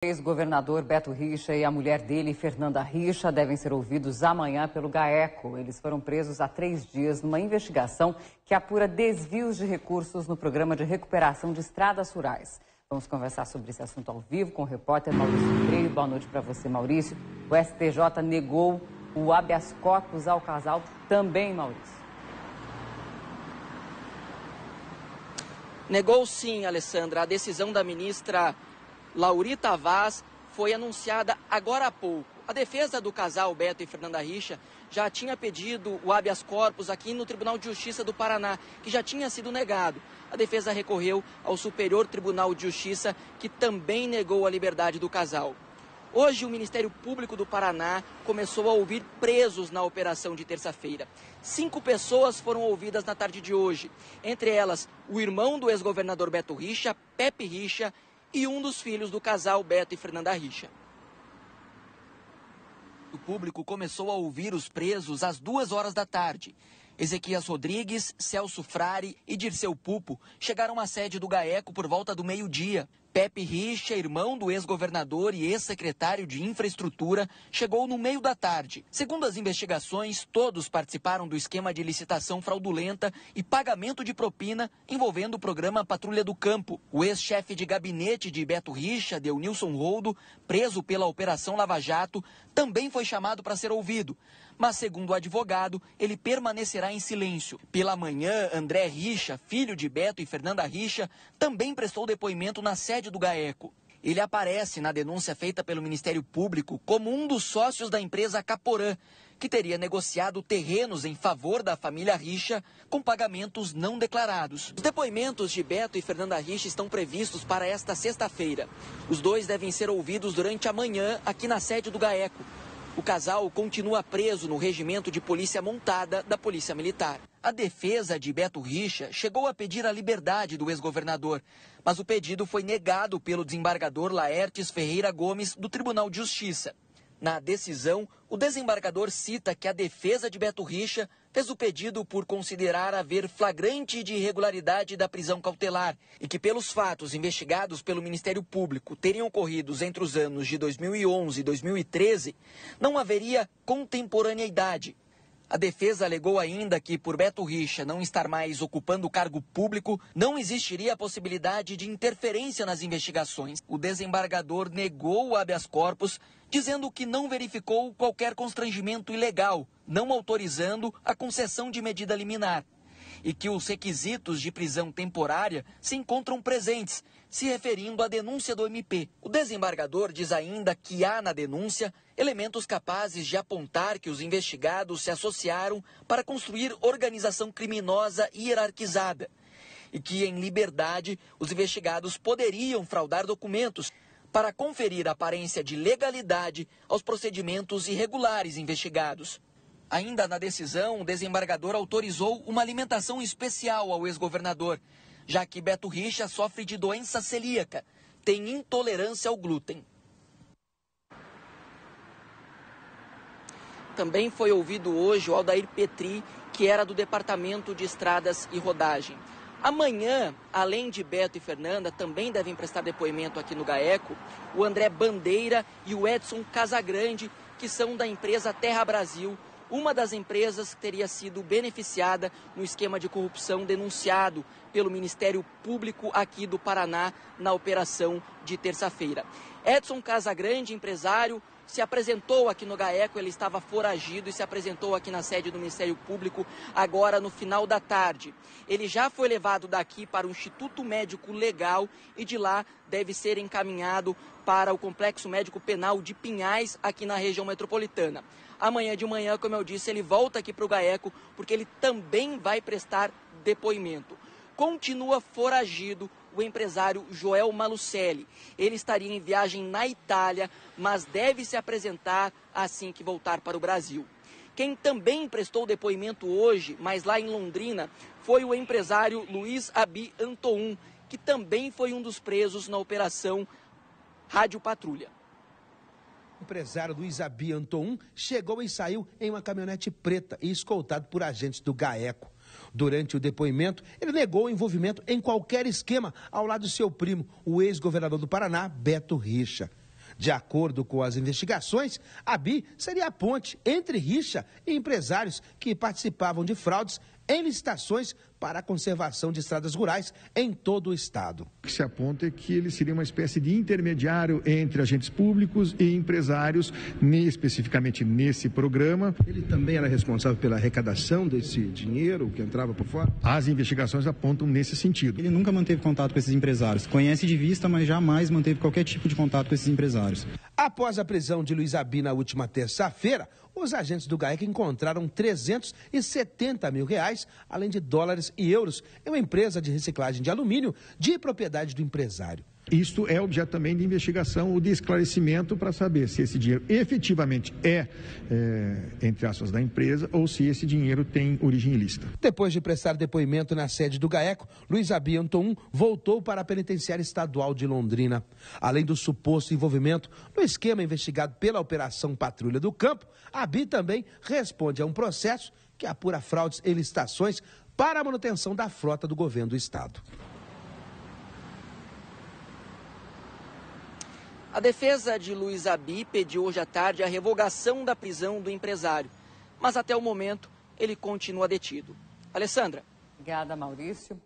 O ex-governador Beto Richa e a mulher dele, Fernanda Richa, devem ser ouvidos amanhã pelo GAECO. Eles foram presos há 3 dias numa investigação que apura desvios de recursos no programa de recuperação de estradas rurais. Vamos conversar sobre esse assunto ao vivo com o repórter Maurício Freire. Boa noite para você, Maurício. O STJ negou o habeas corpus ao casal também, Maurício. Negou sim, Alessandra. A decisão da ministra Laurita Vaz foi anunciada agora há pouco. A defesa do casal Beto e Fernanda Richa já tinha pedido o habeas corpus aqui no Tribunal de Justiça do Paraná, que já tinha sido negado. A defesa recorreu ao Superior Tribunal de Justiça, que também negou a liberdade do casal. Hoje, o Ministério Público do Paraná começou a ouvir presos na operação de terça-feira. 5 pessoas foram ouvidas na tarde de hoje. Entre elas, o irmão do ex-governador Beto Richa, Pepe Richa, e um dos filhos do casal Beto e Fernanda Richa. O público começou a ouvir os presos às 2 horas da tarde. Ezequias Rodrigues, Celso Frari e Dirceu Pupo chegaram à sede do GAECO por volta do meio-dia. Pepe Richa, irmão do ex-governador e ex-secretário de Infraestrutura, chegou no meio da tarde. Segundo as investigações, todos participaram do esquema de licitação fraudulenta e pagamento de propina envolvendo o programa Patrulha do Campo. O ex-chefe de gabinete de Beto Richa, Deunilson Roldo, preso pela Operação Lava Jato, também foi chamado para ser ouvido. Mas, segundo o advogado, ele permanecerá em silêncio. Pela manhã, André Richa, filho de Beto e Fernanda Richa, também prestou depoimento na sede do GAECO. Ele aparece na denúncia feita pelo Ministério Público como um dos sócios da empresa Caporã, que teria negociado terrenos em favor da família Richa com pagamentos não declarados. Os depoimentos de Beto e Fernanda Richa estão previstos para esta sexta-feira. Os dois devem ser ouvidos durante a manhã aqui na sede do GAECO. O casal continua preso no regimento de polícia montada da Polícia Militar. A defesa de Beto Richa chegou a pedir a liberdade do ex-governador, mas o pedido foi negado pelo desembargador Laertes Ferreira Gomes, do Tribunal de Justiça. Na decisão, o desembargador cita que a defesa de Beto Richa fez o pedido por considerar haver flagrante de irregularidade da prisão cautelar e que, pelos fatos investigados pelo Ministério Público terem ocorrido entre os anos de 2011 e 2013, não haveria contemporaneidade. A defesa alegou ainda que, por Beto Richa não estar mais ocupando o cargo público, não existiria a possibilidade de interferência nas investigações. O desembargador negou o habeas corpus, dizendo que não verificou qualquer constrangimento ilegal, não autorizando a concessão de medida liminar, e que os requisitos de prisão temporária se encontram presentes, se referindo à denúncia do MP. O desembargador diz ainda que há na denúncia elementos capazes de apontar que os investigados se associaram para construir organização criminosa e hierarquizada, e que, em liberdade, os investigados poderiam fraudar documentos para conferir aparência de legalidade aos procedimentos irregulares investigados. Ainda na decisão, o desembargador autorizou uma alimentação especial ao ex-governador, já que Beto Richa sofre de doença celíaca, tem intolerância ao glúten. Também foi ouvido hoje o Aldair Petri, que era do Departamento de Estradas e Rodagem. Amanhã, além de Beto e Fernanda, também devem prestar depoimento aqui no GAECO o André Bandeira e o Edson Casagrande, que são da empresa Terra Brasil, uma das empresas que teria sido beneficiada no esquema de corrupção denunciado pelo Ministério Público aqui do Paraná na operação de terça-feira. Edson Casagrande, empresário, se apresentou aqui no GAECO, ele estava foragido e se apresentou aqui na sede do Ministério Público agora no final da tarde. Ele já foi levado daqui para o Instituto Médico Legal e de lá deve ser encaminhado para o Complexo Médico Penal de Pinhais, aqui na região metropolitana. Amanhã de manhã, como eu disse, ele volta aqui para o GAECO porque ele também vai prestar depoimento. Continua foragido o empresário Joel Malucelli. Ele estaria em viagem na Itália, mas deve se apresentar assim que voltar para o Brasil. Quem também prestou depoimento hoje, mas lá em Londrina, foi o empresário Luiz Abi Antoum, que também foi um dos presos na operação Rádio Patrulha. O empresário Luiz Abi Antoum chegou e saiu em uma caminhonete preta e escoltado por agentes do GAECO. Durante o depoimento, ele negou o envolvimento em qualquer esquema ao lado de seu primo, o ex-governador do Paraná, Beto Richa. De acordo com as investigações, a BI seria a ponte entre Richa e empresários que participavam de fraudes em licitações para a conservação de estradas rurais em todo o estado. O que se aponta é que ele seria uma espécie de intermediário entre agentes públicos e empresários, especificamente nesse programa. Ele também era responsável pela arrecadação desse dinheiro que entrava por fora? As investigações apontam nesse sentido. Ele nunca manteve contato com esses empresários. Conhece de vista, mas jamais manteve qualquer tipo de contato com esses empresários. Após a prisão de Luiz Abi na última terça-feira, os agentes do GAEC encontraram R$370 mil, além de dólares e euros, em uma empresa de reciclagem de alumínio de propriedade do empresário. Isto é objeto também de investigação ou de esclarecimento para saber se esse dinheiro efetivamente entre aspas, da empresa ou se esse dinheiro tem origem ilícita. Depois de prestar depoimento na sede do GAECO, Luiz Abi Anton voltou para a Penitenciária Estadual de Londrina. Além do suposto envolvimento no esquema investigado pela Operação Patrulha do Campo, Abi também responde a um processo que apura fraudes em licitações para a manutenção da frota do governo do estado. A defesa de Luiz Abi pediu hoje à tarde a revogação da prisão do empresário, mas até o momento ele continua detido. Alessandra. Obrigada, Maurício.